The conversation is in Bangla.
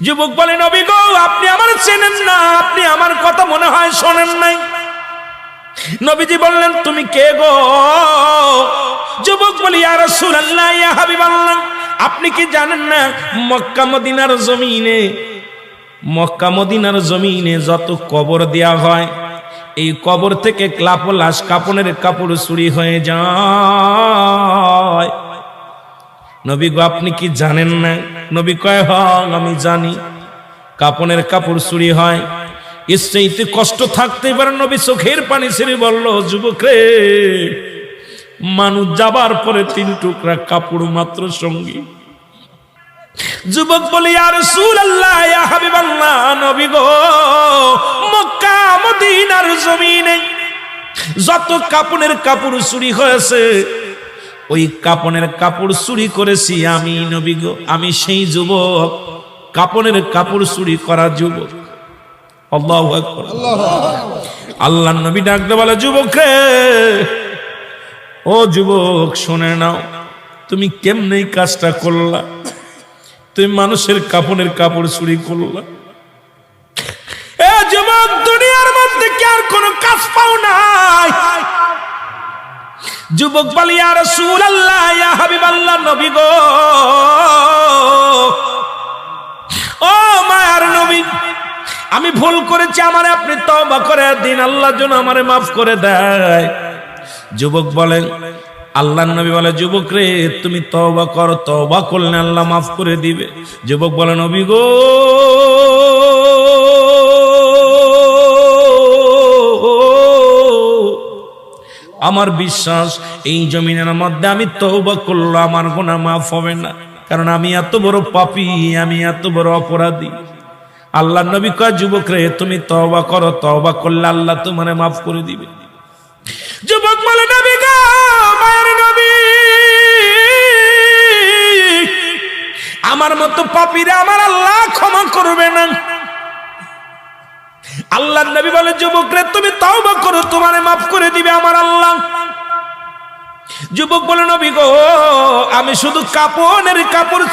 যুবক বলে, নবী গো, আপনি আমার চেনেন না, আপনি আমার কথা মনে হয় শোনেন নাই। নবীজি বললেন, তুমি কে গো? যুবক বলি, ইয়া রাসূলুল্লাহ, ইয়া হাবিবাল্লাহ, আপনি কি জানেন না মক্কা মদিনার জমিনে যত কবর দেয়া হয়, এই কবর থেকে লাশ কাপনের কাপড় চুরি হয়ে যায়। নবী গো, আপনি কি জানেন না? নবী কয়, হ্যাঁ আমি জানি, কাপনের কাপড় চুরি হয়। এর চাইতে কষ্ট থাকতে পারে? নবী চোখের পানি ছেড়ে বলল, যুবক রে, মানুষ যাবার পরে 3 টুকরা কাপড় মাত্র সঙ্গী। যুবক বলে, ইয়া রাসূলুল্লাহ, ইয়া হাবিবাল্লাহ, নবী গো, মক্কা মদিনার জমিনে যত কাপনের কাপড় চুরি হয়েছে, ওই কাপনের কাপড় চুরি করেছি আমি, নবী গো, আমি সেই যুবক, কাপনের কাপড় চুরি করা যুবক। আল্লাহু আকবার। আল্লাহর নবী ডাকতে বলে, যুবক রে, ও যুবক, শুনে নাও, তুমি কেমনে এই কাজটা করলা? তুমি মানুষের কাপনের কাপড় চুরি করলা। এ যুবক, দুনিয়ার মধ্যে কি আর কোন কাজ পাও নাই? যুবক বলে, ইয়া রাসূলুল্লাহ, ইয়া হাবিবাল্লাহ, নবী গো, ও মায়ার নবী, আমি ভুল করেছি, আমারে আপনি তওবা করে দিন, আল্লাহ যেন আমারে মাফ করে দেয়। যুবক বলেন, আল্লাহর নবী বলে, যুবক রে, তুমি তওবা করো, তওবা করলে আল্লাহ মাফ করে দিবে। যুবক বলে, নবী গো, আমার বিশ্বাস এই জমিনের মধ্যে আমি তওবা করলে আমার গুনাহ মাফ হবে না, কারণ আমি এত বড় পাপী, আমি এত বড় অপরাধী। আল্লাহর নবী কয়, যুবক রে, তুমি তওবা করো, তওবা করলে আল্লাহ তোমারে মাফ করে দিবে। যুবক বলে, নবী গো, মায়ের নবী, আমার মতো পাপীরা আমার আল্লাহ ক্ষমা করবে না। আল্লাহর নবী বলে, যুবক রে, তুমি তওবা করো, তোমারে মাফ করে দিবে আমার আল্লাহ। যুবক বলে, নবী গো, আমি শুধু কাপনের কাপড়